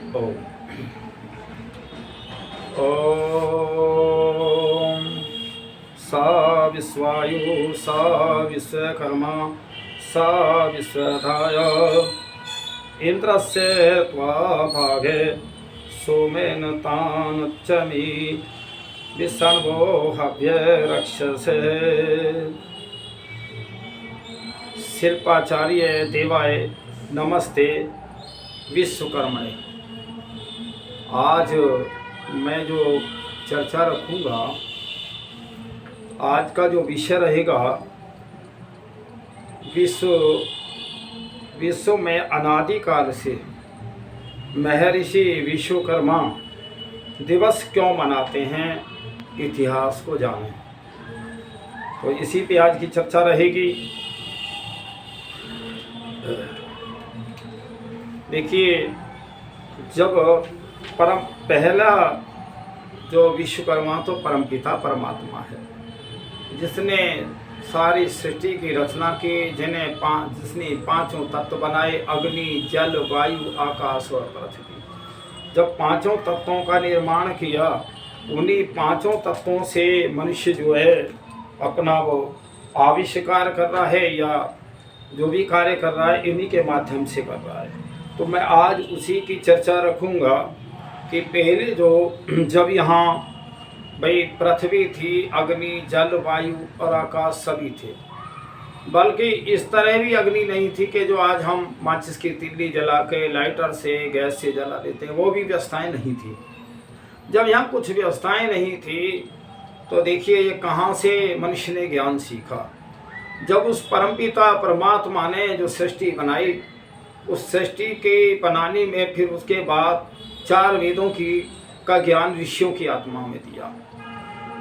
ओम ओम सा विश्वायु सा विश्वकर्मा सा विश्वधाय इंद्रस्य त्वा भागे सोमेन तानच्चमी विष्णवो हव्य रक्षसे। शिल्पाचार्य देवाय नमस्ते विश्वकर्मणे। आज मैं जो चर्चा रखूँगा, आज का जो विषय रहेगा, विश्व में अनादिकाल से महर्षि विश्वकर्मा दिवस क्यों मनाते हैं, इतिहास को जानें। तो इसी पे आज की चर्चा रहेगी। देखिए, जब पहला जो विश्वकर्मा तो परमपिता परमात्मा है, जिसने सारी सृष्टि की रचना की, जिसने पांचों तत्व बनाए, अग्नि जल वायु आकाश और पृथ्वी। जब पांचों तत्वों का निर्माण किया, उन्हीं पांचों तत्वों से मनुष्य जो है अपना वो आविष्कार कर रहा है या जो भी कार्य कर रहा है, इन्हीं के माध्यम से कर रहा है। तो मैं आज उसी की चर्चा रखूँगा कि पहले जब यहाँ भाई पृथ्वी थी, अग्नि जल वायु और आकाश सभी थे, बल्कि इस तरह भी अग्नि नहीं थी कि जो आज हम माचिस की तिल्ली जला के लाइटर से गैस से जला देते हैं, वो भी व्यवस्थाएं नहीं थी। जब यहाँ कुछ व्यवस्थाएं नहीं थी तो देखिए ये कहाँ से मनुष्य ने ज्ञान सीखा। जब उस परमपिता परमात्मा ने जो सृष्टि बनाई, उस सृष्टि के बनाने में फिर उसके बाद 4 वेदों का ज्ञान ऋषियों की आत्मा में दिया,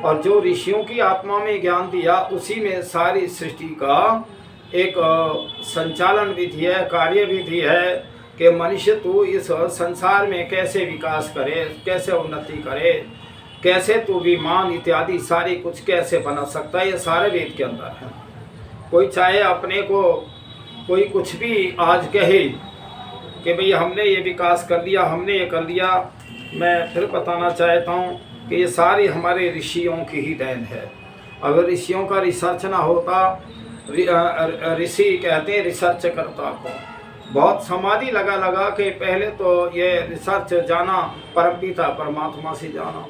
और जो ऋषियों की आत्मा में ज्ञान दिया, उसी में सारी सृष्टि का एक संचालन विधि है, कार्य विधि है कि मनुष्य तो इस संसार में कैसे विकास करे, कैसे उन्नति करे, कैसे तो विमान इत्यादि सारी कुछ कैसे बना सकता है, ये सारे वेद के अंदर है। कोई चाहे अपने को कोई कुछ भी आज कहे कि भाई हमने ये विकास कर लिया, हमने ये कर लिया, मैं फिर बताना चाहता हूँ कि ये सारी हमारे ऋषियों की ही देन है। अगर ऋषियों का रिसर्च ना होता, ऋषि कहते हैं रिसर्च करता को, बहुत समाधि लगा के पहले तो ये रिसर्च जाना, परमपिता परमात्मा से जाना,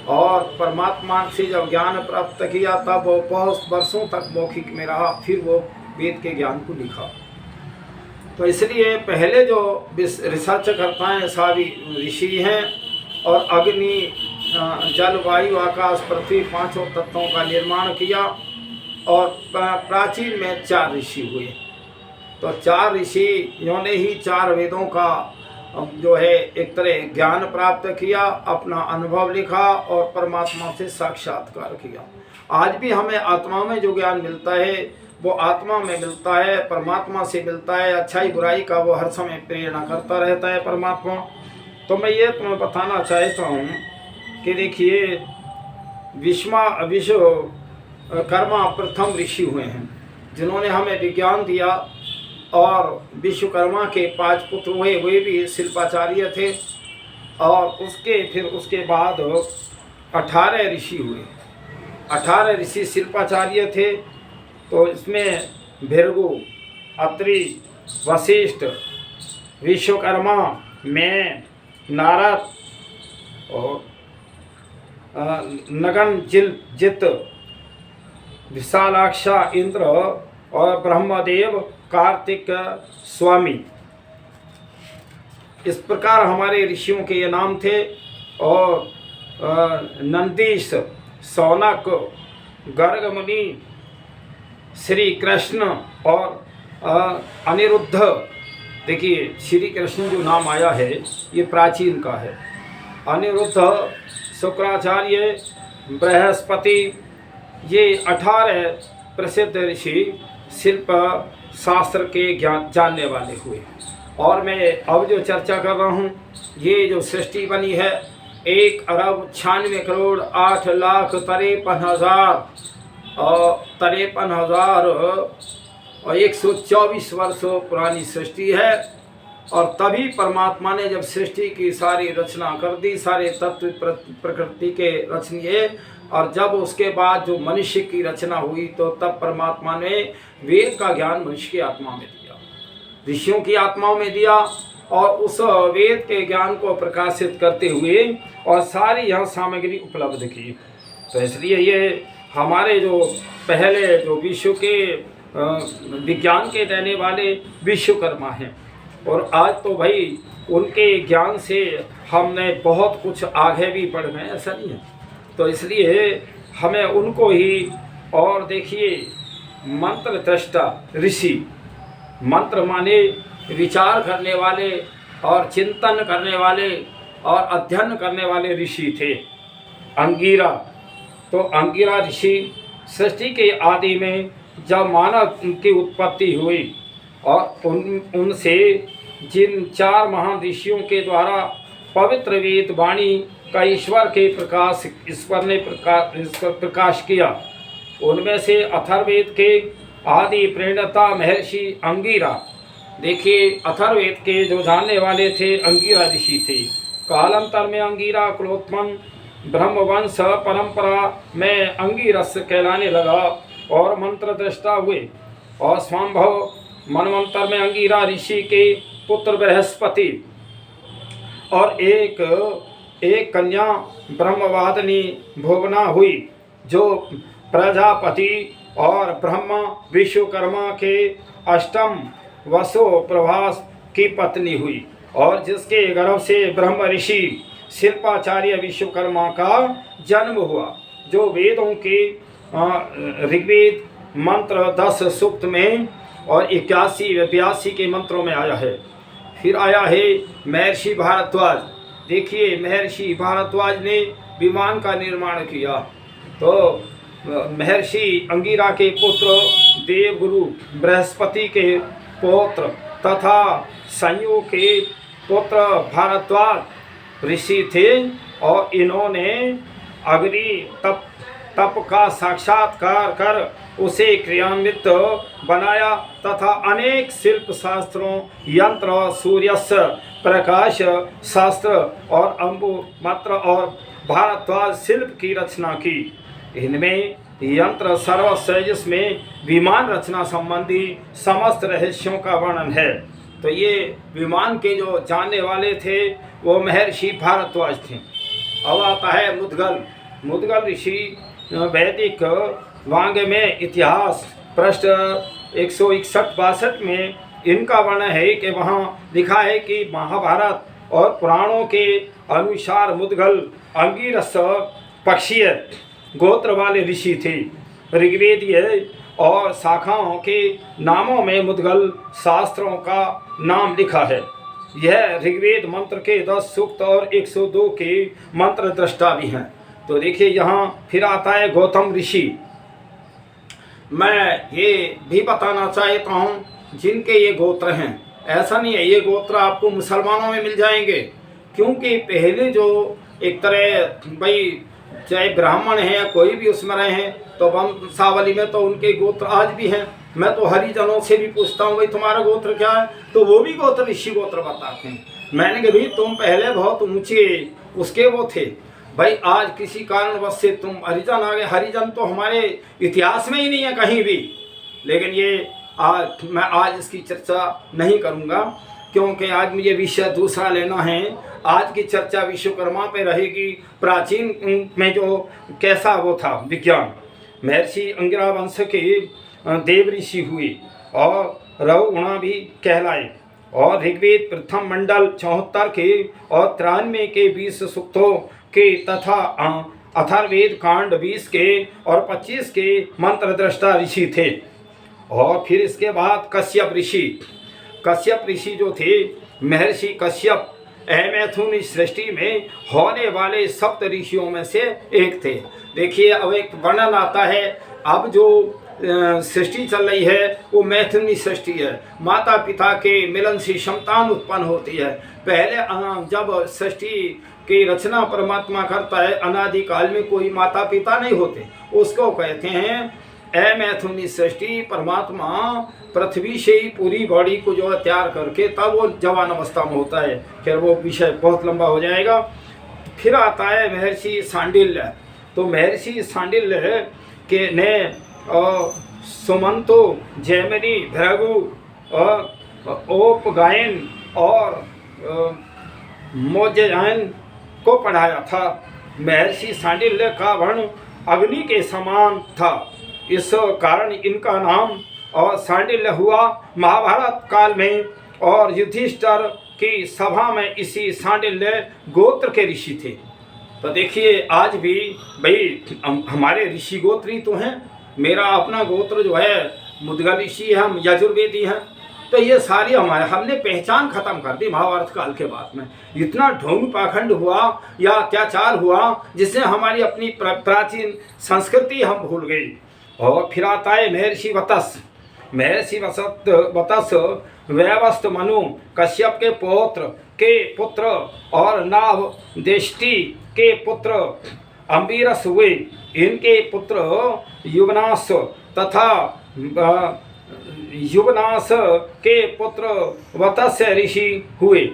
और परमात्मा से जब ज्ञान प्राप्त किया तब वो बहुत वर्षों तक मौखिक में रहा, फिर वो वेद के ज्ञान को लिखा। तो इसलिए पहले जो रिसर्च करता है सारी ऋषि हैं, और अग्नि जल वायु आकाश पृथ्वी पांचों तत्वों का निर्माण किया, और प्राचीन में 4 ऋषि हुए। तो 4 ऋषियों ने ही 4 वेदों का जो है एक तरह ज्ञान प्राप्त किया, अपना अनुभव लिखा और परमात्मा से साक्षात्कार किया। आज भी हमें आत्मा में जो ज्ञान मिलता है वो आत्मा में मिलता है, परमात्मा से मिलता है। अच्छाई बुराई का वो हर समय प्रेरणा करता रहता है परमात्मा। तो मैं ये तुम्हें बताना चाहता हूँ कि देखिए, विश्वकर्मा प्रथम ऋषि हुए हैं जिन्होंने हमें विज्ञान दिया, और विश्वकर्मा के 5 पुत्र हुए, वे भी शिल्पाचार्य थे, और उसके बाद 18 ऋषि हुए। 18 ऋषि शिल्पाचार्य थे। तो इसमें भृगु, अत्रि, वशिष्ठ, विश्वकर्मा, मैं, नारद और नगन जित, विशालाक्षा, इंद्र और ब्रह्मदेव, कार्तिक स्वामी। इस प्रकार हमारे ऋषियों के ये नाम थे। और नंदीश, सौनक, गर्ग मुनि, श्री कृष्ण और अनिरुद्ध। देखिए, श्री कृष्ण जो नाम आया है ये प्राचीन का है। अनिरुद्ध, शुक्राचार्य, बृहस्पति, ये 18 प्रसिद्ध ऋषि शिल्प शास्त्र के ज्ञान जानने वाले हुए। और मैं अब जो चर्चा कर रहा हूँ, ये जो सृष्टि बनी है 1,96,53,124 वर्षों पुरानी सृष्टि है। और तभी परमात्मा ने जब सृष्टि की सारी रचना कर दी, सारे तत्व प्रकृति के रचनीय, और जब उसके बाद जो मनुष्य की रचना हुई तो तब परमात्मा ने वेद का ज्ञान मनुष्य की आत्मा में दिया, ऋषियों की आत्माओं में दिया, और उस वेद के ज्ञान को प्रकाशित करते हुए और सारी यहाँ सामग्री उपलब्ध की। तो इसलिए ये हमारे जो पहले जो विश्व के विज्ञान के देने वाले विश्वकर्मा हैं, और आज तो भाई उनके ज्ञान से हमने बहुत कुछ आगे भी बढ़ गए, ऐसा नहीं है। तो इसलिए हमें उनको ही, और देखिए मंत्र दृष्टा ऋषि, मंत्र माने विचार करने वाले और चिंतन करने वाले और अध्ययन करने वाले ऋषि थे। अंगिरा, तो अंगिरा ऋषि सृष्टि के आदि में जब मानव की उत्पत्ति हुई और उनसे जिन 4 महान ऋषियों के द्वारा पवित्र वेद वाणी का ईश्वर ने प्रकाश किया, उनमें से अथर्ववेद के आदि प्रेरणता महर्षि अंगिरा। देखिए अथर्ववेद के जो जानने वाले थे अंगिरा ऋषि थे। कालांतर में अंगिरा क्लोत्मन ब्रह्मवंश परंपरा में अंगिरस कहलाने लगा और मंत्र दृष्टा हुए, और स्वाम्भव मनवंतर में अंगिरा ऋषि के पुत्र बृहस्पति और एक कन्या ब्रह्मवादिनी भुवना हुई, जो प्रजापति और ब्रह्मा विश्वकर्मा के अष्टम वसो प्रभास की पत्नी हुई, और जिसके गर्भ से ब्रह्म ऋषि शिल्पाचार्य विश्वकर्मा का जन्म हुआ, जो वेदों के ऋग्वेद मंत्र 10 सूक्त में और 81 के मंत्रों में आया है। फिर आया है महर्षि भारद्वाज। देखिए महर्षि भारद्वाज ने विमान का निर्माण किया। तो महर्षि अंगिरा के पुत्र देवगुरु बृहस्पति के पौत्र तथा संयोग के पुत्र भारद्वाज ऋषि थे, और इन्होंने अग्नि तप का साक्षात्कार कर उसे क्रियान्वित बनाया तथा अनेक शिल्प शास्त्रों, यंत्र, सूर्यस्य प्रकाश शास्त्र और अंबु मात्र और भारद्वाज शिल्प की रचना की। इनमें यंत्र सर्वस्व, जिसमें विमान रचना संबंधी समस्त रहस्यों का वर्णन है। तो ये विमान के जो जानने वाले थे वो महर्षि भारद्वाज थे। अब आता है मुद्गल ऋषि। वैदिक वांग्मय में इतिहास पृष्ठ 161-62 में इनका वर्णन है कि वहाँ लिखा है कि महाभारत और पुराणों के अनुसार मुद्गल अंगिरस पक्षीय गोत्र वाले ऋषि थे। ऋग्वेदीय और शाखाओं के नामों में मुद्गल शास्त्रों का नाम लिखा है। यह ऋग्वेद मंत्र के 10 सूक्त और 102 के मंत्र दृष्टा भी हैं। तो देखिए यहाँ फिर आता है गौतम ऋषि। मैं ये भी बताना चाहता हूँ जिनके ये गोत्र हैं, ऐसा नहीं है ये गोत्र आपको मुसलमानों में मिल जाएंगे, क्योंकि पहले जो एक तरह भाई चाहे ब्राह्मण हैं या कोई भी उसमें रहे हैं तो वंशावली में तो उनके गोत्र आज भी हैं। मैं तो हरिजनों से भी पूछता हूँ भाई तुम्हारा गोत्र क्या है, तो वो भी गोत्र ऋषि गोत्र बताते हैं। मैंने कहा भाई तुम पहले बहुत ऊंचे उसके वो थे भाई, आज किसी कारणवश से तुम हरिजन आ गए। हरिजन तो हमारे इतिहास में ही नहीं है कहीं भी। लेकिन ये मैं आज इसकी चर्चा नहीं करूँगा, क्योंकि आज मुझे विषय दूसरा लेना है। आज की चर्चा विश्वकर्मा पे रहेगी, प्राचीन में जो कैसा वो था विज्ञान। महर्षि अंगिरा वंश के देव ऋषि हुए और रघुगुणा भी कहलाए, और ऋग्वेद प्रथम मंडल 74 के और 93 के 20 सूक्तों के तथा अथर्ववेद कांड 20 के और 25 के मंत्र दृष्टा ऋषि थे। और फिर इसके बाद कश्यप ऋषि जो थे, महर्षि कश्यप मैथुन सृष्टि में होने वाले सप्त ऋषियों में से एक थे। देखिए अब एक वर्णन आता है, अब जो सृष्टि चल रही है वो मैथुनी सृष्टि है। माता पिता के मिलन से संतान उत्पन्न होती है। पहले जब सृष्टि की रचना परमात्मा करता है, अनादिकाल में कोई माता पिता नहीं होते, उसको कहते हैं मैथुनी सृष्टि परमात्मा पृथ्वी से ही पूरी बॉडी को जो है तैयार करके तब वो जवान अवस्था में होता है। फिर वो विषय बहुत लंबा हो जाएगा। फिर आता है महर्षि सांडिल्य। तो महर्षि सांडिल्य के ने सुमंतो, जैमिनी, भृगु, ओपगायन और मोज्जयन को पढ़ाया था। महर्षि सांडिल्य का वर्ण अग्नि के समान था, इस कारण इनका नाम और सांडिल्य हुआ। महाभारत काल में और युधिष्ठिर की सभा में इसी सांडिल्य गोत्र के ऋषि थे। तो देखिए आज भी भाई हमारे ऋषि गोत्र ही तो हैं। मेरा अपना गोत्र जो है मुद्गल ऋषि है, हम यजुर्वेदी हैं। तो ये सारी हमने पहचान खत्म कर दी महाभारत काल के बाद में। इतना ढोंग पाखंड हुआ या अत्याचार हुआ जिससे हमारी अपनी प्राचीन संस्कृति हम भूल गई। और फिर आता है महर्षि वतस। महर्षि वतस व्यवस्थ मनु कश्यप के पुत्र और नाभ देष्टि के पुत्र अम्बीरस हुए। इनके पुत्र युवनाश तथा युवनाश के पुत्र वत्स्य ऋषि हुए।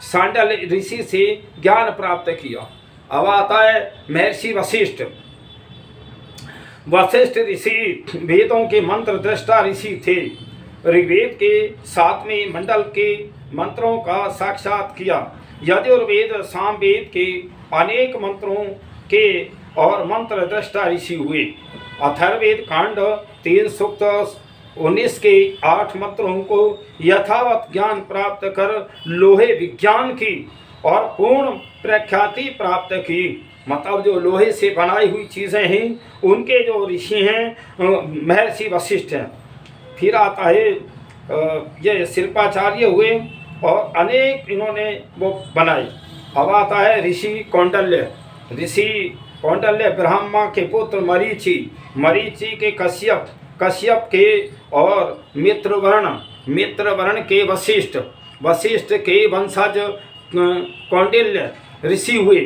सांडल्य ऋषि से ज्ञान प्राप्त किया। अब आता है महर्षि वशिष्ठ। वशिष्ठ ऋषि वेदों के मंत्र दृष्टा ऋषि थे। ऋग्वेद के 7वें मंडल के मंत्रों का साक्षात किया। यजुर्वेद सामवेद के अनेक मंत्रों के और मंत्र दृष्टा ऋषि हुए। अथर्ववेद कांड 3 सूक्त 19 के 8 मंत्रों को यथावत ज्ञान प्राप्त कर लोहे विज्ञान की और पूर्ण प्रख्याति प्राप्त की। मतलब जो लोहे से बनाई हुई चीज़ें हैं उनके जो ऋषि हैं महर्षि वशिष्ठ हैं। फिर आता है ये शिल्पाचार्य हुए और अनेक इन्होंने वो बनाए। अब आता है ऋषि कौंडल्य। ऋषि कौंडल्य ब्रह्मा के पुत्र मरीचि के कश्यप के और मित्रवर्ण के वशिष्ठ के वंशज कौंडिल्य ऋषि हुए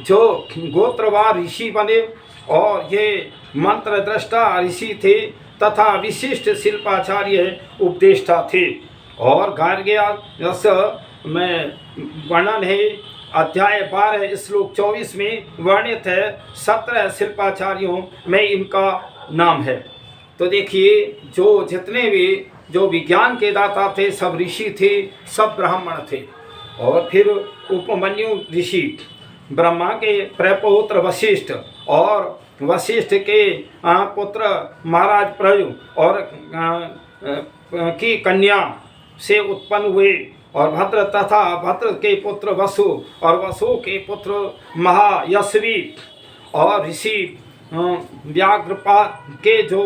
जो गोत्रवार ऋषि बने। और ये मंत्र दृष्टा ऋषि थे तथा विशिष्ट शिल्पाचार्य उपदेष्टा थे। और गार्ग्यास में वर्णन है अध्याय 12 श्लोक 24 में वर्णित है 17 शिल्पाचार्यों में इनका नाम है। तो देखिए जो जितने भी जो विज्ञान के दाता थे सब ऋषि थे, सब ब्राह्मण थे। और फिर उपमन्यु ऋषि, ब्रह्मा के प्रपौत्र वशिष्ठ और वशिष्ठ के पुत्र महाराज प्रयु और की कन्या से उत्पन्न हुए। और भद्र तथा भद्र के पुत्र वसु और वसु के पुत्र महायशवी और ऋषि व्याघ्रपा के जो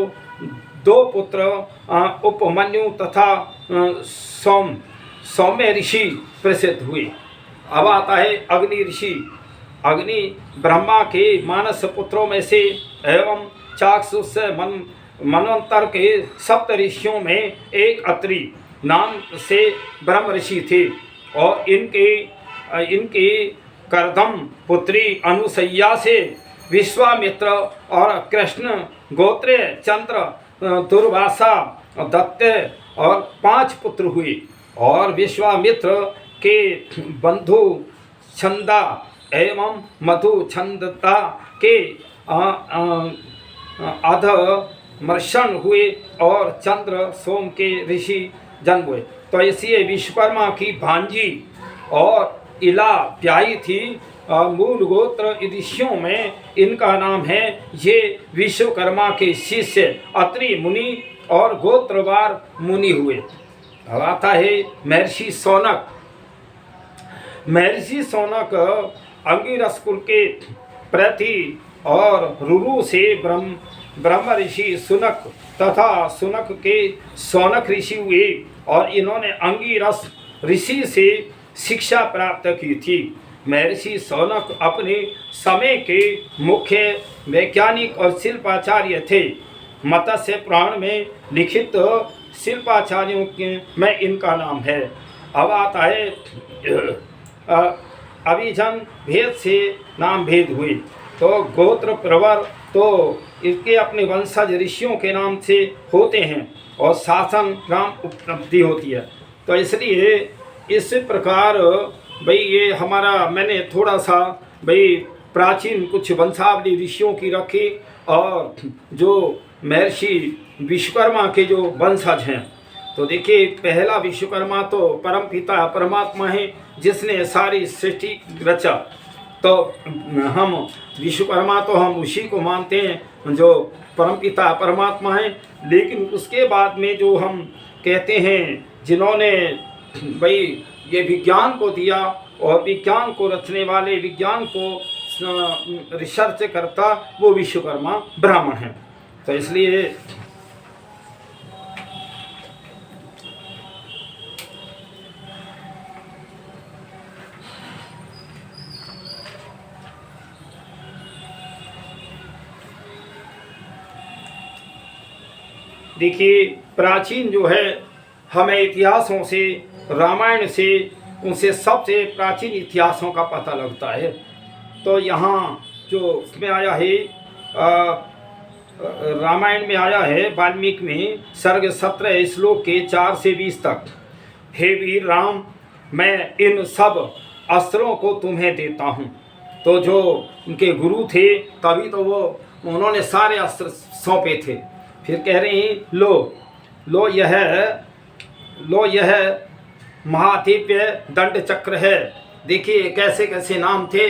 2 पुत्र उपमन्यु तथा सौम्य ऋषि प्रसिद्ध हुए। अब आता है अग्नि ऋषि। अग्नि ब्रह्मा के मानस पुत्रों में से एवं चाक्षुष मनवंतर के 7 ऋषियों में एक अत्रि नाम से ब्रह्म ऋषि थे। और इनकी करदम पुत्री अनुसैया से विश्वामित्र और कृष्ण गोत्रे चंद्र दुर्वासा दत्त और 5 पुत्र हुए। और विश्वामित्र के बंधु छंदा एवं मधु छंदता के अधमर्षण हुए और चंद्र सोम के ऋषि जन्म हुए। तो इसलिए विश्वकर्मा की भांजी और इला प्याई थी। मूल गोत्र ऋषियों में इनका नाम है। ये विश्वकर्मा के शिष्य अत्रि मुनि और गोत्रवार मुनि हुए। अब आता है महर्षि शौनक। महर्षि शौनक अंगिरस कुल के प्रति और रुरु से ब्रह्म ऋषि सुनक तथा सुनक के शौनक ऋषि हुए। और इन्होंने अंगिरस ऋषि से शिक्षा प्राप्त की थी। महर्षि शौनक अपने समय के मुख्य वैज्ञानिक और शिल्पाचार्य थे। मत्स्य पुराण में लिखित शिल्पाचार्यों में इनका नाम है। अब आता है अभिजन भेद से नाम भेद हुए। तो गोत्र प्रवर तो इसके अपने वंशज ऋषियों के नाम से होते हैं और शासन राम उपलब्धि होती है। तो इसलिए इस प्रकार भाई ये हमारा मैंने थोड़ा सा भाई प्राचीन कुछ वंशावली ऋषियों की रखी और जो महर्षि विश्वकर्मा के जो वंशज हैं। तो देखिए पहला विश्वकर्मा तो परमपिता परमात्मा है जिसने सारी सृष्टि रचा। तो हम विश्वकर्मा तो हम उसी को मानते हैं जो परमपिता परमात्मा है। लेकिन उसके बाद में जो हम कहते हैं जिन्होंने भाई ये विज्ञान को दिया और विज्ञान को रचने वाले विज्ञान को रिसर्च करता वो विश्वकर्मा ब्राह्मण है। तो इसलिए देखिए प्राचीन जो है हमें इतिहासों से रामायण से उनसे सबसे प्राचीन इतिहासों का पता लगता है। तो यहाँ जो उसमें आया है रामायण में आया है वाल्मीकि में सर्ग 17 श्लोक के 4 से 20 तक। हे वीर राम, मैं इन सब अस्त्रों को तुम्हें देता हूँ। तो जो उनके गुरु थे तभी तो वो उन्होंने सारे अस्त्र सौंपे थे। फिर कह रहे हैं लो यह महादिव्य दंड चक्र है। देखिए कैसे कैसे नाम थे।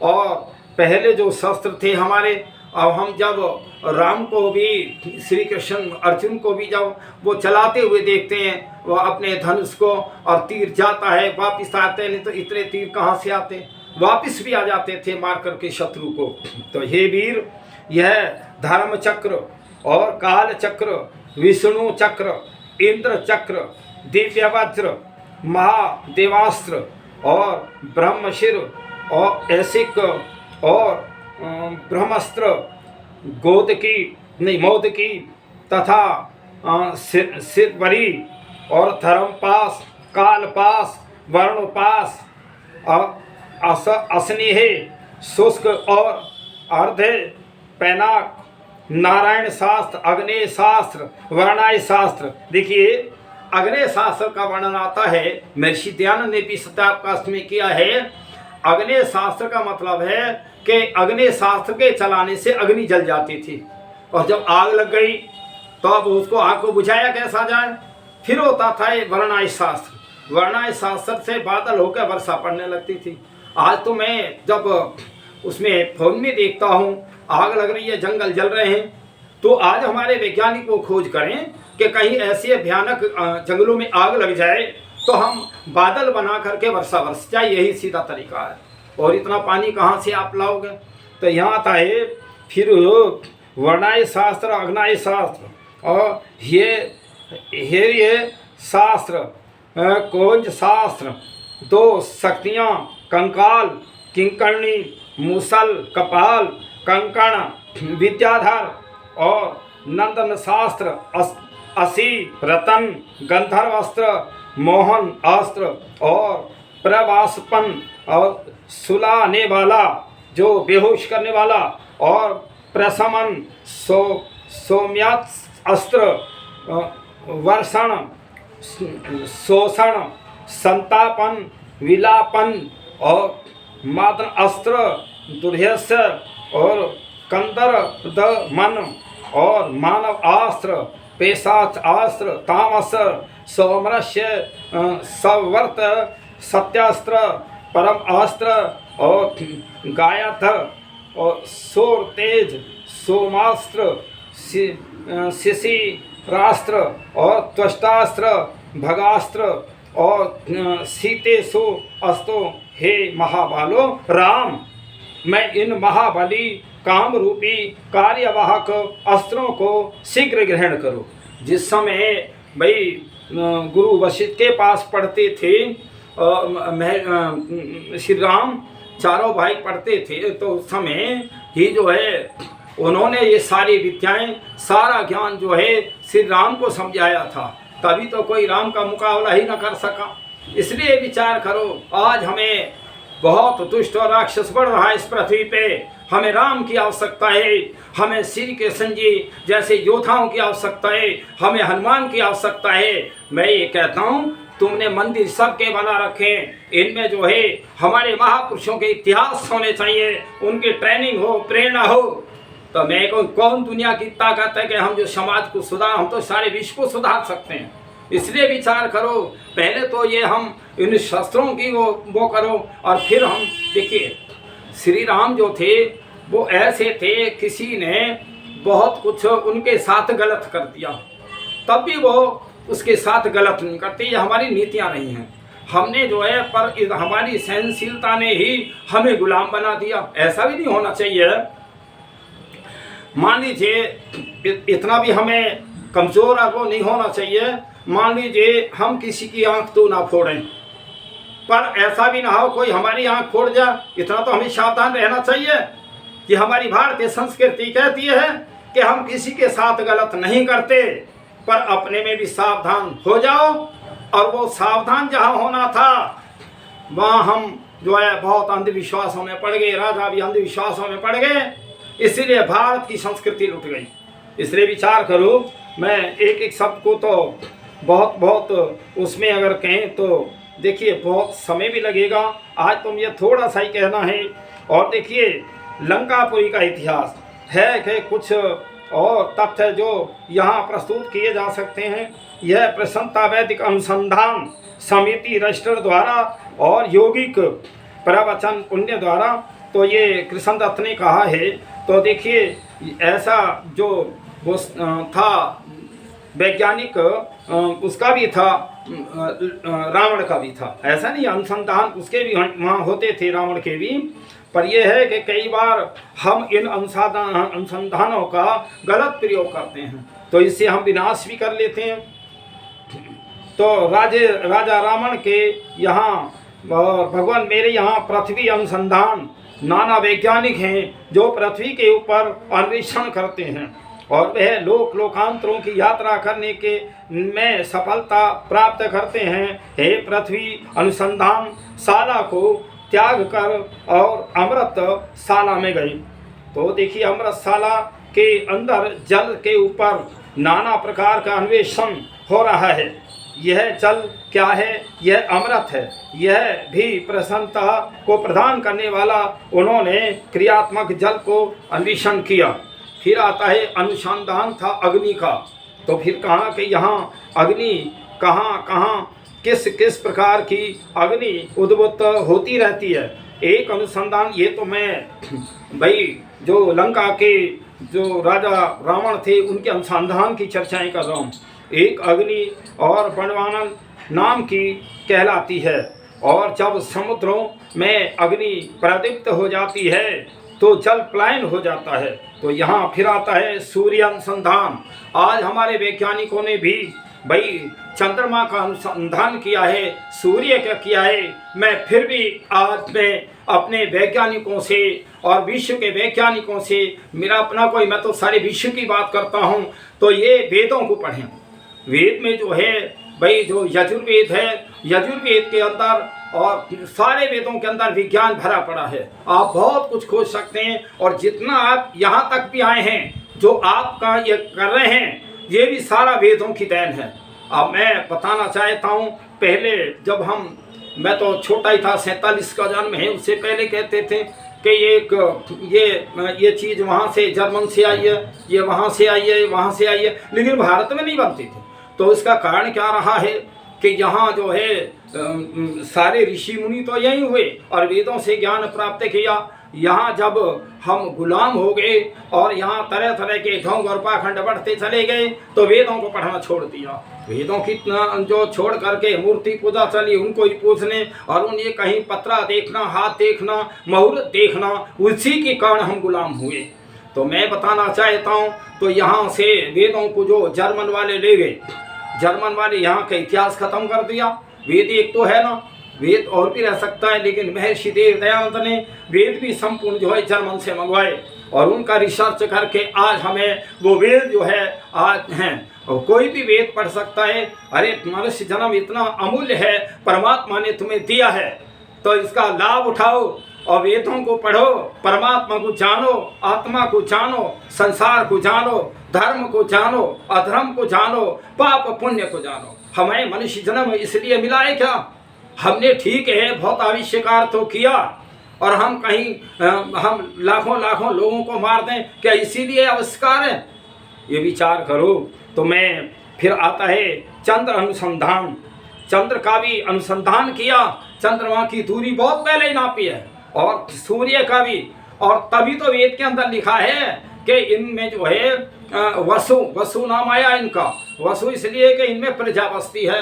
और पहले जो शस्त्र थे हमारे, अब हम जब राम को भी श्री कृष्ण अर्जुन को भी जब वो चलाते हुए देखते हैं वो अपने धनुष को और तीर जाता है वापिस आते हैं, नहीं तो इतने तीर कहाँ से आते, वापिस भी आ जाते थे मार करके शत्रु को। तो हे वीर, यह धर्म चक्र और काल चक्र, विष्णु चक्र, इंद्र चक्र, दिव्य वज्र, महादेवास्त्र और ब्रह्मशिर और ऐसिक और ब्रह्मास्त्र, मोदकी तथा सिरवरी और धर्मपास, कालपास, वर्णपास, अस्नेह, शुष्क और अर्धे पैनाक, नारायण शास्त्र, अग्नेय शास्त्र, वर्णाय शास्त्र। देखिए अग्नेय शास्त्र का वर्णन आता है, महर्षि दयानंद ने भी शताब्दी में किया है। अग्नेय शास्त्र का मतलब है कि अग्नेय शास्त्र के चलाने से अग्नि जल जाती थी और जब आग लग गई तो अब उसको आग को बुझाया कैसा जाए। फिर होता था ये वर्णाय शास्त्र, वर्णाय शास्त्र से बादल होकर वर्षा पड़ने लगती थी। आज तो मैं जब उसमें फोन में देखता हूँ आग लग रही है, जंगल जल रहे हैं, तो आज हमारे वैज्ञानिक को खोज करें कि कहीं ऐसे भयानक जंगलों में आग लग जाए तो हम बादल बना करके वर्षा बरस जाए, यही सीधा तरीका है। और इतना पानी कहाँ से आप लाओगे। तो यहाँ आता है फिर वर्णाय शास्त्र, अग्नाय शास्त्र और ये शास्त्र, कोंज शास्त्र, दो शक्तियाँ, कंकाल, किंकर्णी, मुसल, कपाल, कंकण, विद्याधर और नंदन शास्त्र, असी, रतन, गंधर्व अस्त्र, मोहन अस्त्र और प्रवासपन और सुलाने वाला जो बेहोश करने वाला और प्रशमन, सौम्यात अस्त्र, वर्षण, शोषण, संतापन, विलापन और माद्र अस्त्र, दुर्यस्य और कंदर दमन और मानव अस्त्र, पेशाच अस्त्र, तामस, सौमरस्य, सवर्त, सत्यास्त्र, परम अस्त्र और गायथ और सोर तेज, सोमास्त्र, शिशिरास्त्र और त्वष्टास्त्र, भगास्त्र और सीतेशु अस्तो। हे महाबालो राम, मैं इन महाबली काम रूपी कार्यवाहक अस्त्रों को शीघ्र ग्रहण करो। जिस समय भाई गुरु वशिष्ठ के पास पढ़ते थे श्री राम, चारों भाई पढ़ते थे, तो उस समय ही जो है उन्होंने ये सारी विद्याएं, सारा ज्ञान जो है श्री राम को समझाया था। तभी तो कोई राम का मुकाबला ही न कर सका। इसलिए विचार करो, आज हमें बहुत दुष्ट और राक्षस बढ़ रहा है इस पृथ्वी पे, हमें राम की आवश्यकता है, हमें श्री कृष्ण जी जैसे योद्धाओं की आवश्यकता है, हमें हनुमान की आवश्यकता है। मैं ये कहता हूँ तुमने मंदिर सबके बना रखे, इनमें जो है हमारे महापुरुषों के इतिहास होने चाहिए, उनकी ट्रेनिंग हो, प्रेरणा हो। तो मैं कौन दुनिया की ताकत है कि हम जो समाज को सुधार, हम तो सारे विश्व को सुधार सकते हैं। इसलिए विचार करो, पहले तो ये हम इन शास्त्रों की वो करो, और फिर हम देखिए श्री राम जो थे वो ऐसे थे, किसी ने बहुत कुछ उनके साथ गलत कर दिया, तब भी वो उसके साथ गलत नहीं करते। ये हमारी नीतियां रही हैं। हमने जो है पर हमारी सहनशीलता ने ही हमें गुलाम बना दिया। ऐसा भी नहीं होना चाहिए। मान लीजिए इतना भी हमें कमज़ोर वो नहीं होना चाहिए। मान लीजिए हम किसी की आंख तो ना फोड़ें, पर ऐसा भी ना हो कोई हमारी आंख फोड़ जाए। इतना तो हमें सावधान रहना चाहिए कि हमारी भारतीय संस्कृति कहती है कि हम किसी के साथ गलत नहीं करते, पर अपने में भी सावधान हो जाओ। और वो सावधान जहाँ होना था वहाँ हम जो है बहुत अंधविश्वासों में पड़ गए, राजा भी अंधविश्वासों में पड़ गए, इसीलिए भारत की संस्कृति लुट गई। इसलिए विचार करो, मैं एक एक शब्द को तो बहुत उसमें अगर कहें तो देखिए बहुत समय भी लगेगा। आज तो मुझे थोड़ा सा ही कहना है। और देखिए लंकापुरी का इतिहास है कि कुछ और तथ्य जो यहाँ प्रस्तुत किए जा सकते हैं। यह प्रसन्नता वैदिक अनुसंधान समिति रजिस्टर द्वारा और यौगिक प्रवचन पुण्य द्वारा तो ये कृष्णदत्त ने कहा है। तो देखिए ऐसा जो वो था वैज्ञानिक उसका भी था, रावण का भी था। ऐसा नहीं, अनुसंधान उसके भी वहाँ होते थे, रावण के भी। पर यह है कि कई बार हम इन अनुसंधानों का गलत प्रयोग करते हैं, तो इससे हम विनाश भी कर लेते हैं। तो राजा रावण के यहाँ और भगवान मेरे यहाँ पृथ्वी अनुसंधान नाना वैज्ञानिक हैं जो पृथ्वी के ऊपर अन्वेषण करते हैं और वह लोकांतरों की यात्रा करने के में सफलता प्राप्त करते हैं। हे पृथ्वी अनुसंधान शाला को त्याग कर और अमृतशाला में गई। तो देखिए अमृतशाला के अंदर जल के ऊपर नाना प्रकार का अन्वेषण हो रहा है। यह जल क्या है? यह अमृत है। यह भी प्रसन्नता को प्रदान करने वाला उन्होंने क्रियात्मक जल को अन्वेषण किया। फिर आता है अनुसंधान था अग्नि का। तो फिर कहा कि यहाँ अग्नि कहाँ किस प्रकार की अग्नि उद्भूत होती रहती है। एक अनुसंधान, ये तो मैं भाई जो लंका के जो राजा रावण थे उनके अनुसंधान की चर्चाएं कर रहा हूँ। एक अग्नि और बनवानन नाम की कहलाती है, और जब समुद्रों में अग्नि प्रदीप्त हो जाती है तो जल पलायन हो जाता है। तो यहाँ फिर आता है सूर्य अनुसंधान। आज हमारे वैज्ञानिकों ने भी भाई चंद्रमा का अनुसंधान किया है, सूर्य का किया है। मैं फिर भी आज मैं अपने वैज्ञानिकों से और विश्व के वैज्ञानिकों से, मेरा अपना कोई, मैं तो सारे विश्व की बात करता हूँ, तो ये वेदों को पढ़ें। वेद में जो है भाई जो यजुर्वेद है, यजुर्वेद के अंदर और सारे वेदों के अंदर विज्ञान भरा पड़ा है। आप बहुत कुछ खोज सकते हैं, और जितना आप यहाँ तक भी आए हैं, जो आप का ये कर रहे हैं, ये भी सारा वेदों की देन है। अब मैं बताना चाहता हूँ, पहले जब मैं तो छोटा ही था, 47 का जन्म है, उससे पहले कहते थे कि ये चीज़ वहाँ से जर्मन से आई है, ये वहाँ से आई है, वहाँ से आई है, लेकिन भारत में नहीं बनती थी। तो इसका कारण क्या रहा है कि यहाँ जो है सारे ऋषि मुनि तो यहीं हुए और वेदों से ज्ञान प्राप्त किया। यहाँ जब हम गुलाम हो गए और यहाँ तरह तरह के ढोंग और पाखंड बढ़ते चले गए, तो वेदों को पढ़ना छोड़ दिया। वेदों की जो छोड़ करके मूर्ति पूजा चली, उनको ही पूछने और उन्हें कहीं पत्रा देखना, हाथ देखना, मुहूर्त देखना, उसी के कारण हम गुलाम हुए। तो मैं बताना चाहता हूँ, तो यहाँ से वेदों को जो जर्मन वाले ले गए, जर्मन वाले यहाँ का इतिहास खत्म कर दिया। वेद एक तो है ना, वेद और भी रह सकता है, लेकिन महर्षि देव दयानंद ने वेद भी संपूर्ण जो है जर्मन से मंगवाए और उनका रिसर्च करके आज हमें वो वेद जो है आज हैं, और कोई भी वेद पढ़ सकता है। अरे मनुष्य जन्म इतना अमूल्य है, परमात्मा ने तुम्हें दिया है, तो इसका लाभ उठाओ और वेदों को पढ़ो, परमात्मा को जानो, आत्मा को जानो, संसार को जानो, धर्म को जानो, अधर्म को जानो, पाप पुण्य को जानो। हमें मनुष्य जन्म इसलिए मिला है क्या? हमने ठीक है बहुत आविष्कार तो किया और हम कहीं हम लाखों लाखों लोगों को मार दें, क्या इसीलिए आविष्कार है? ये विचार करो। तो मैं फिर आता है चंद्र अनुसंधान। चंद्र का भी अनुसंधान किया, चंद्रमा की दूरी बहुत पहले ही नापी है, और सूर्य का भी। और तभी तो वेद के अंदर लिखा है कि इनमें जो है वसु नाम आया इनका। वसु इसलिए कि इनमें प्रजा बसती है।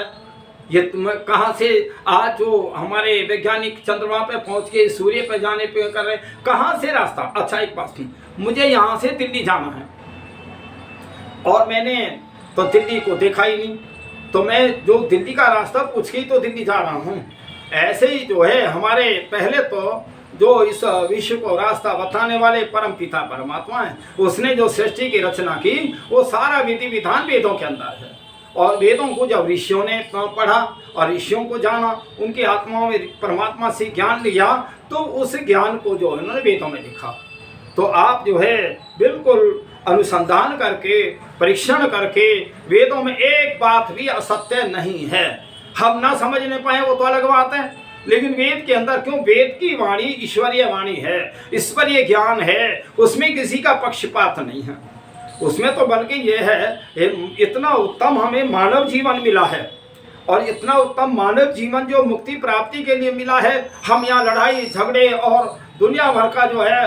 ये कहाँ से आज जो हमारे वैज्ञानिक चंद्रमा पे पहुंच के सूर्य पे जाने पे कर रहे, कहाँ से रास्ता? अच्छा एक बात सुन, मुझे यहाँ से दिल्ली जाना है और मैंने तो दिल्ली को देखा ही नहीं, तो मैं जो दिल्ली का रास्ता पूछ के ही तो दिल्ली जा रहा हूँ। ऐसे ही जो है हमारे पहले तो जो इस विश्व को रास्ता बताने वाले परम पिता परमात्मा है, उसने जो सृष्टि की रचना की वो सारा विधि विधान वेदों के अंदर है। और वेदों को जब ऋषियों ने पढ़ा और ऋषियों को जाना, उनकी आत्माओं में परमात्मा से ज्ञान लिया, तो उस ज्ञान को जो उन्होंने वेदों में लिखा। तो आप जो है बिल्कुल अनुसंधान करके, परीक्षण करके, वेदों में एक बात भी असत्य नहीं है। हम ना समझने पाए वो तो अलग बात है, लेकिन वेद के अंदर क्यों? वेद की वाणी ईश्वरीय वाणी है, ईश्वरीय ज्ञान है, उसमें किसी का पक्षपात नहीं है। उसमें तो बल्कि ये है, इतना उत्तम हमें मानव जीवन मिला है, और इतना उत्तम मानव जीवन जो मुक्ति प्राप्ति के लिए मिला है, हम यहाँ लड़ाई झगड़े और दुनिया भर का जो है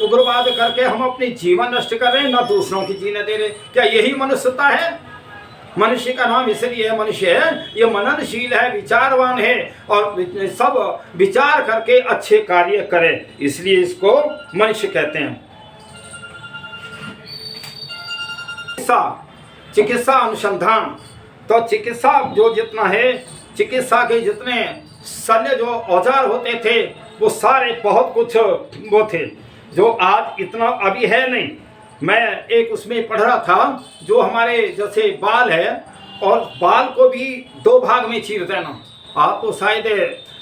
उग्रवाद करके हम अपनी जीवन नष्ट कर रहे हैं, ना दूसरों की जीने दे रहे। क्या यही मनुष्यता है? मनुष्य का नाम इसलिए मनुष्य है, ये मननशील है, विचारवान है, और सब विचार करके अच्छे कार्य करे, इसलिए इसको मनुष्य कहते हैं। चिकित्सा अनुसंधान, तो चिकित्सा जो जितना है, चिकित्सा के जितने शल्य जो औजार होते थे वो सारे बहुत कुछ वो थे जो आज इतना अभी है नहीं। मैं एक उसमें पढ़ रहा था, जो हमारे जैसे बाल है, और बाल को भी दो भाग में चीर देना, आप तो शायद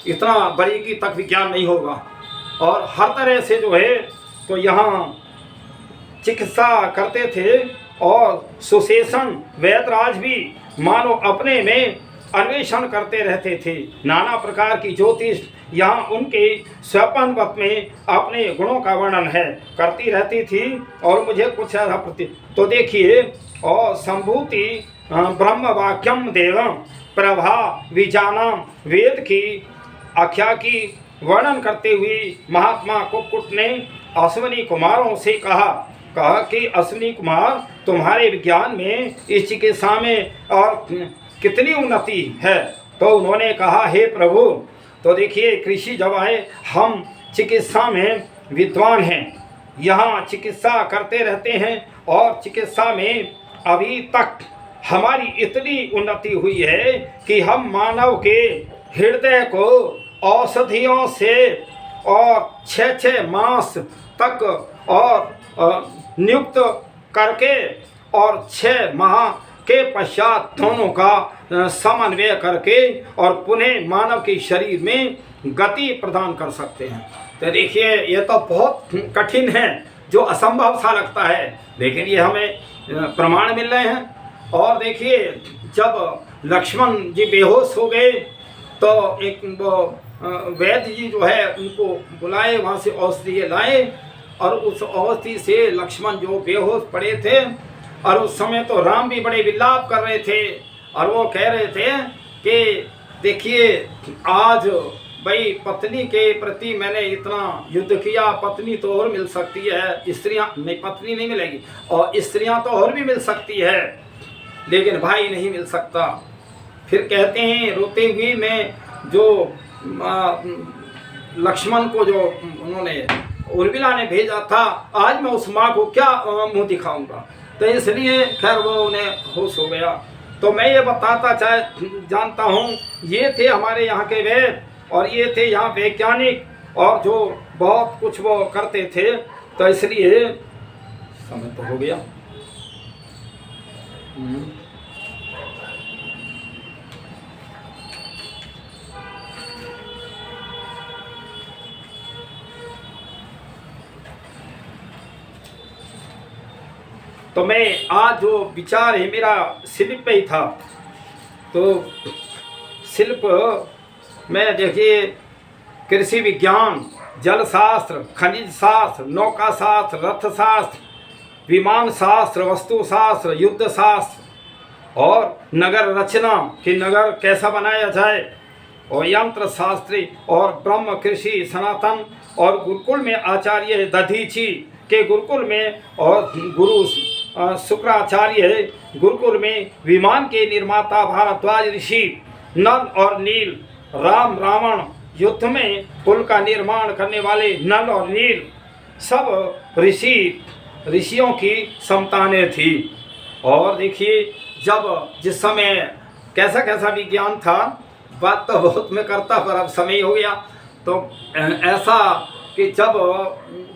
इतना बारीकी तक विज्ञान नहीं होगा, और हर तरह से जो है तो यहाँ चिकित्सा करते थे। और सुशेषण वैदराज भी मानो अपने में अन्वेषण करते रहते थे, नाना प्रकार की ज्योतिष यहाँ उनके स्वपनवत में अपने गुणों का वर्णन है करती रहती थी। और मुझे कुछ ऐसा प्रति तो देखिए, और संभूति ब्रह्म वाक्यम देवम प्रभा विजानम, वेद की आख्या की वर्णन करते हुए महात्मा कुक्कुट ने अश्विनी कुमारों से कहा कि अश्विनी कुमार, तुम्हारे विज्ञान में, इस चिकित्सा में और कितनी उन्नति है? तो उन्होंने कहा, हे प्रभु, तो देखिए कृषि जब आए, हम चिकित्सा में विद्वान हैं, यहाँ चिकित्सा करते रहते हैं, और चिकित्सा में अभी तक हमारी इतनी उन्नति हुई है कि हम मानव के हृदय को औषधियों से और 6 मास तक और नियुक्त करके, और 6 माह के पश्चात दोनों का समन्वय करके और पुनः मानव के शरीर में गति प्रदान कर सकते हैं। तो देखिए ये तो बहुत कठिन है, जो असंभव सा लगता है, लेकिन ये हमें प्रमाण मिल रहे हैं। और देखिए जब लक्ष्मण जी बेहोश हो गए, तो एक वैद्य जी जो है उनको बुलाए, वहाँ से औषधि लाए, और उस औषधि से लक्ष्मण जो बेहोश पड़े थे, और उस समय तो राम भी बड़े विलाप कर रहे थे, और वो कह रहे थे कि देखिए आज भाई पत्नी के प्रति मैंने इतना युद्ध किया, पत्नी तो और मिल सकती है, स्त्रियाँ नहीं, पत्नी नहीं मिलेगी, और स्त्रियाँ तो और भी मिल सकती है, लेकिन भाई नहीं मिल सकता। फिर कहते हैं रोते हुए मैं जो लक्ष्मण को जो उन्होंने उर्मिला ने भेजा था, आज मैं उस माँ को क्या मुंह दिखाऊंगा। तो इसलिए खैर वो उन्हें होश हो गया। तो मैं ये बताता जानता हूँ, ये थे हमारे यहाँ के वेद, और ये थे यहाँ वैज्ञानिक, और जो बहुत कुछ वो करते थे। तो इसलिए समय तो हो गया। तो मैं आज जो विचार है मेरा शिल्प पे ही था। तो शिल्प में देखिए कृषि विज्ञान, जल शास्त्र, खनिज शास्त्र, नौका शास्त्र, रथ शास्त्र, विमान शास्त्र, वस्तु शास्त्र, युद्ध शास्त्र और नगर रचना कि नगर कैसा बनाया जाए, और यंत्र शास्त्री और ब्रह्म कृषि सनातन, और गुरुकुल में आचार्य दधीची के गुरुकुल में, और गुरु शुक्राचार्य गुरुकुल में विमान के निर्माता भारद्वाज ऋषि, नल और नील, राम रावण युद्ध में पुल का निर्माण करने वाले नल और नील, सब ऋषियों की संतानें थी। और देखिए जब जिस समय कैसा कैसा विज्ञान था, बात तो बहुत मैं करता पर अब समय हो गया। तो ऐसा कि जब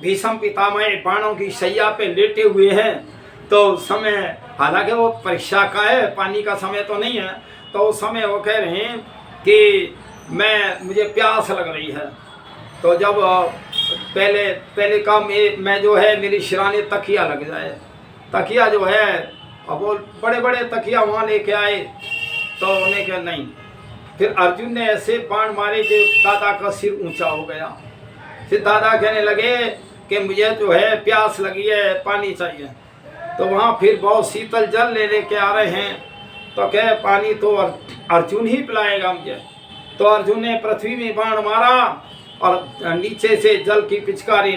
भीष्म पितामह बाणों की शैया पे लेटे हुए हैं तो समय, हालांकि वो परीक्षा का है, पानी का समय तो नहीं है, तो उस समय वो कह रहे हैं कि मुझे प्यास लग रही है। तो जब पहले का मैं जो है मेरी शिराने तकिया लग जाए, तकिया जो है, अब वो बड़े बड़े तकिया वहाँ लेके आए तो उन्हें क्या नहीं। फिर अर्जुन ने ऐसे बाण मारे कि दादा का सिर ऊंचा हो गया। फिर दादा कहने लगे कि मुझे जो है प्यास लगी है, पानी चाहिए। तो वहाँ फिर बहुत शीतल जल लेके आ रहे हैं, तो कहे पानी तो अर्जुन ही पिलाएगा मुझे। तो अर्जुन ने पृथ्वी में बाण मारा और नीचे से जल की पिचकारी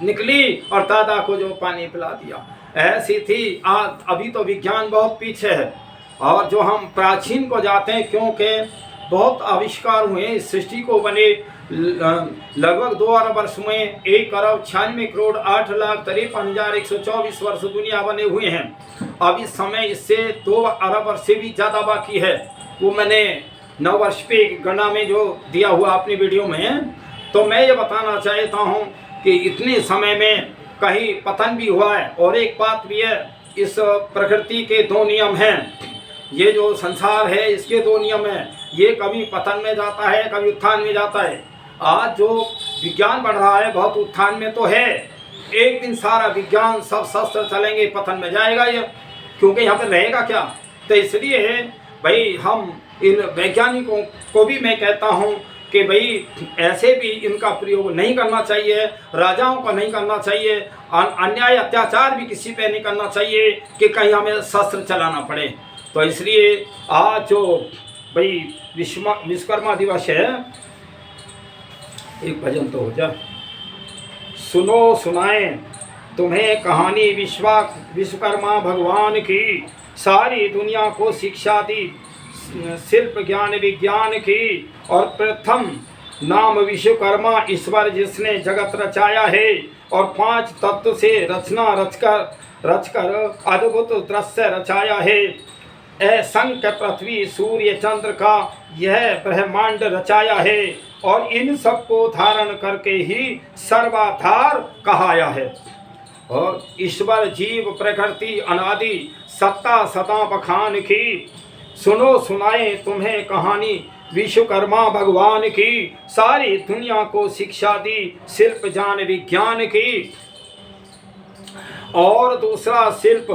निकली और दादा को जो पानी पिला दिया। ऐसी थी। आज अभी तो विज्ञान बहुत पीछे है, और जो हम प्राचीन को जाते हैं, क्योंकि बहुत आविष्कार हुए इस सृष्टि को बने लगभग 2 अरब वर्ष में 1 अरब 96 करोड़ 8,53,124 वर्ष दुनिया बने हुए हैं। अब इस समय इससे 2 अरब वर्ष से भी ज़्यादा बाकी है। वो मैंने 9 वर्ष पे गणना में जो दिया हुआ अपनी वीडियो में। तो मैं ये बताना चाहता हूँ कि इतने समय में कहीं पतन भी हुआ है। और एक बात भी है, इस प्रकृति के 2 नियम हैं। ये जो संसार है इसके 2 नियम हैं, ये कभी पतन में जाता है, कभी उत्थान में जाता है। आज जो विज्ञान बढ़ रहा है बहुत उत्थान में तो है, एक दिन सारा विज्ञान सब शस्त्र चलेंगे, पतन में जाएगा ये, क्योंकि यहाँ पर रहेगा क्या। तो इसलिए भाई हम इन वैज्ञानिकों को भी मैं कहता हूँ कि भाई ऐसे भी इनका प्रयोग नहीं करना चाहिए, राजाओं का नहीं करना चाहिए, अन्याय अत्याचार भी किसी पे नहीं करना चाहिए कि कहीं हमें शस्त्र चलाना पड़े। तो इसलिए आज जो भाई विश्वकर्मा दिवस है, एक भजन तो हो जाए। सुनो सुनाए तुम्हें कहानी विश्वकर्मा भगवान की, सारी दुनिया को शिक्षा दी शिल्प ज्ञान विज्ञान की। और प्रथम नाम विश्वकर्मा, ईश्वर जिसने जगत रचाया है और 5 तत्व से रचना रचकर अद्भुत दृश्य रचाया है। असंख्य पृथ्वी सूर्य चंद्र का यह ब्रह्मांड रचाया है, और इन सबको धारण करके ही सर्वाधार कहाया है। और ईश्वर जीव प्रकृति अनादि सत्ता सदा बखान की। सुनो सुनाए तुम्हें कहानी विश्वकर्मा भगवान की, सारी दुनिया को शिक्षा दी शिल्प ज्ञान विज्ञान की। और दूसरा शिल्प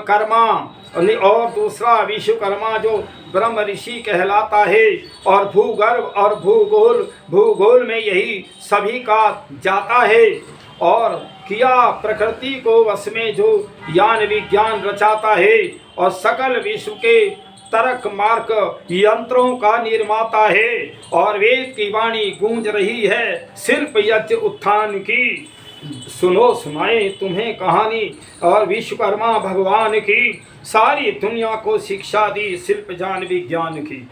कर्मा, और दूसरा विश्वकर्मा जो ब्रह्म ऋषि कहलाता है। और भूगर्भ और भूगोल में यही सभी का जाता है। और किया प्रकृति को वश में जो ज्ञान विज्ञान रचाता है, और सकल विश्व के तर्क मार्ग यंत्रों का निर्माता है। और वेद की वाणी गूंज रही है शिल्प यज्ञ उत्थान की। सुनो सुनाए तुम्हें कहानी और विश्वकर्मा भगवान की, सारी दुनिया को शिक्षा दी शिल्प ज्ञान विज्ञान की।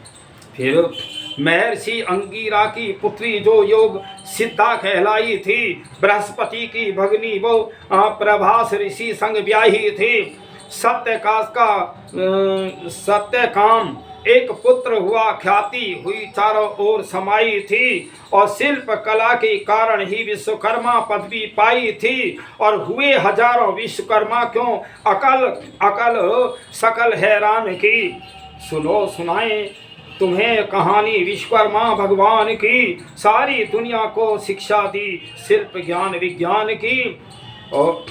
फिर महर्षि अंगिरा की पुत्री जो योग सिद्धा कहलाई थी, बृहस्पति की भगनी वो प्रभास ऋषि संग ब्याही थी। सत्यकाम एक पुत्र हुआ, ख्याति हुई चारों ओर समाई थी। और शिल्प कला के कारण ही विश्वकर्मा पदवी पाई थी। और हुए हजारों विश्वकर्मा क्यों अकल सकल हैरान की। सुनो सुनाए तुम्हें कहानी विश्वकर्मा भगवान की, सारी दुनिया को शिक्षा दी शिल्प ज्ञान विज्ञान की। और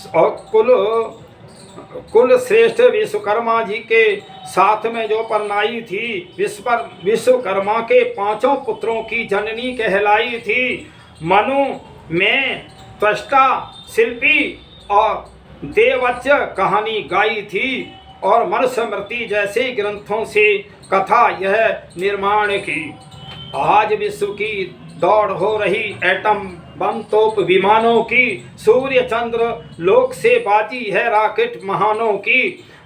और कुल श्रेष्ठ विश्वकर्मा जी के साथ में जो परनाई थी, विश्वकर्मा के 5 पुत्रों की जननी कहलाई थी। मनु में त्वष्टा, शिल्पी और देवज्ञ कहानी गाई थी और मनुस्मृति जैसे ग्रंथों से कथा यह निर्माण की। आज विश्व की दौड़ हो रही एटम बम तोप विमानों की, सूर्य चंद्र लोक से बाजी है रॉकेट महानों की।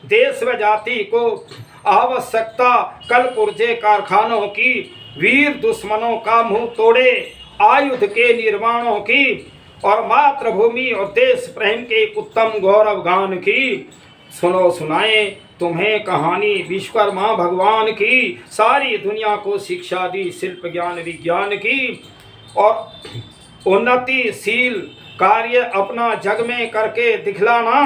देश व जाति को आवश्यकता कल पुर्जे कारखानों की, वीर दुश्मनों का मुंह तोड़े आयुध के निर्माणों की, और मातृभूमि और देश प्रेम के उत्तम गौरव गान की। सुनो सुनाए तुम्हें कहानी विश्वकर्मा भगवान की, सारी दुनिया को शिक्षा दी शिल्प ज्ञान विज्ञान की। और उन्नतिशील कार्य अपना जग में करके दिखलाना,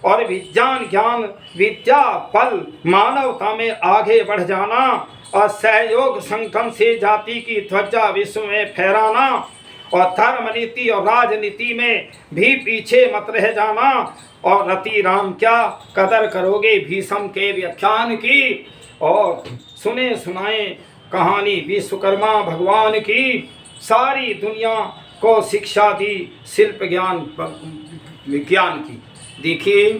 और विज्ञान ज्ञान विद्या फल मानवता में आगे बढ़ जाना, और सहयोग संगठन से जाति की ध्वजा विश्व में फहराना, और धर्म नीति और राजनीति में भी पीछे मत रह जाना। और रति राम क्या कदर करोगे भीष्म के व्याख्यान की। और सुने सुनाए कहानी विश्वकर्मा भगवान की, सारी दुनिया को शिक्षा दी शिल्प ज्ञान विज्ञान की। देखिए,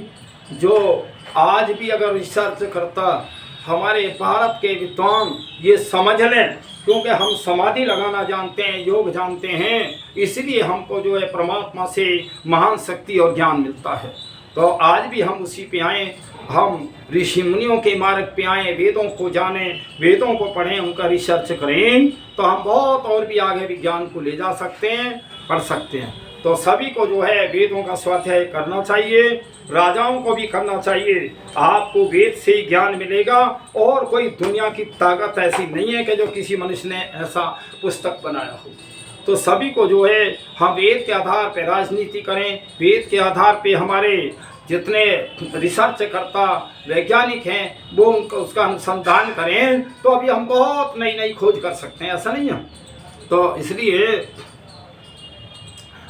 जो आज भी अगर रिसर्च करता हमारे भारत के विद्वान ये समझ लें, क्योंकि हम समाधि लगाना जानते हैं, योग जानते हैं, इसलिए हमको जो है परमात्मा से महान शक्ति और ज्ञान मिलता है। तो आज भी हम उसी पे आए, हम ऋषि मुनियों के मार्ग पे आए, वेदों को जानें, वेदों को पढ़ें, उनका रिसर्च करें, तो हम बहुत और भी आगे विज्ञान को ले जा सकते हैं, पढ़ सकते हैं। तो सभी को जो है वेदों का स्वाध्याय करना चाहिए, राजाओं को भी करना चाहिए। आपको वेद से ही ज्ञान मिलेगा, और कोई दुनिया की ताकत ऐसी नहीं है कि जो किसी मनुष्य ने ऐसा पुस्तक बनाया हो। तो सभी को जो है हम वेद के आधार पर राजनीति करें, वेद के आधार पे हमारे जितने रिसर्च करता वैज्ञानिक हैं वो उनका उसका अनुसंधान करें, तो अभी हम बहुत नई नई खोज कर सकते हैं, ऐसा नहीं है। तो इसलिए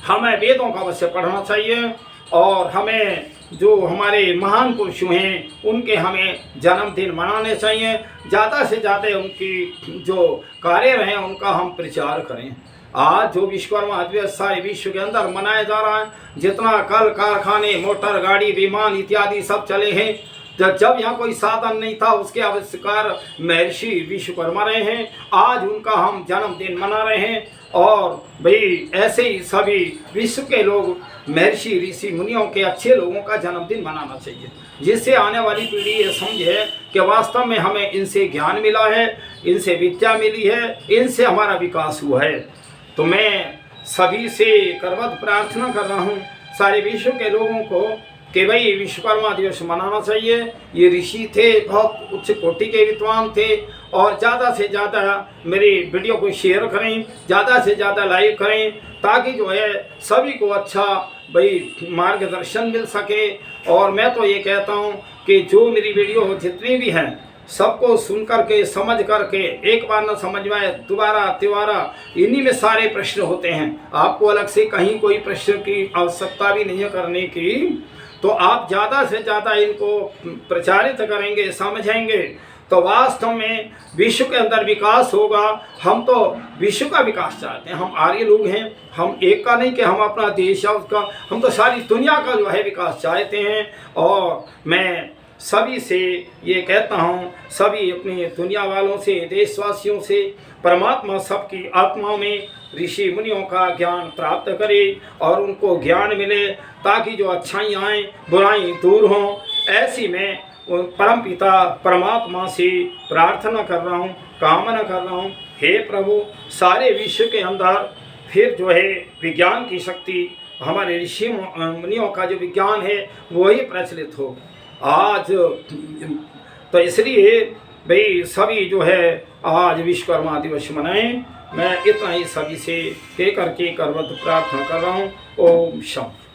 हमें वेदों का अवश्य पढ़ना चाहिए, और हमें जो हमारे महान पुरुष हैं उनके हमें जन्मदिन मनाने चाहिए। ज़्यादा से ज़्यादा उनकी जो कार्य रहे उनका हम प्रचार करें। आज जो विश्वकर्मा दिवस सारे विश्व के अंदर मनाया जा रहा है, जितना कल कारखाने मोटर गाड़ी विमान इत्यादि सब चले हैं, जब यहाँ कोई साधन नहीं था उसके आविष्कार महर्षि विश्वकर्मा रहे हैं। आज उनका हम जन्मदिन मना रहे हैं, और भाई ऐसे ही सभी विश्व के लोग महर्षि ऋषि मुनियों के अच्छे लोगों का जन्मदिन मनाना चाहिए, जिससे आने वाली पीढ़ी ये समझे कि वास्तव में हमें इनसे ज्ञान मिला है, इनसे विद्या मिली है, इनसे हमारा विकास हुआ है। तो मैं सभी से करवत प्रार्थना कर रहा हूँ सारे विश्व के लोगों को कि भाई विश्वकर्मा दिवस मनाना चाहिए। ये ऋषि थे, बहुत उच्च कोटि के विद्वान थे, और ज़्यादा से ज़्यादा मेरी वीडियो को शेयर करें, ज़्यादा से ज़्यादा लाइक करें, ताकि जो है सभी को अच्छा भाई मार्गदर्शन मिल सके। और मैं तो ये कहता हूँ कि जो मेरी वीडियो जितनी भी हैं सबको सुन करके समझ करके, एक बार ना समझ में आए दोबारा तिबारा, इन्हीं में सारे प्रश्न होते हैं। आपको अलग से कहीं कोई प्रश्न की आवश्यकता भी नहीं है करने की। तो आप ज़्यादा से ज़्यादा इनको प्रचारित करेंगे, समझेंगे, तो वास्तव में विश्व के अंदर विकास होगा। हम तो विश्व का विकास चाहते हैं, हम आर्य लोग हैं, हम एक का नहीं कि हम अपना देश है उसका, हम तो सारी दुनिया का जो है विकास चाहते हैं। और मैं सभी से ये कहता हूँ, सभी अपने दुनिया वालों से, देशवासियों से, परमात्मा सबकी आत्माओं में ऋषि मुनियों का ज्ञान प्राप्त करे और उनको ज्ञान मिले, ताकि जो अच्छाई आएँ बुराई दूर हों। ऐसी मैं परम पिता परमात्मा से प्रार्थना कर रहा हूँ, कामना कर रहा हूँ, हे प्रभु सारे विश्व के अंदर फिर जो है विज्ञान की शक्ति, हमारे ऋषि मुनियों का जो विज्ञान है वही प्रचलित हो आज। तो इसलिए भाई सभी जो है आज विश्वकर्मा दिवस मनाएं। मैं इतना ही सभी से कह करके करवत प्रार्थना कर रहा हूँ। ओम शांति।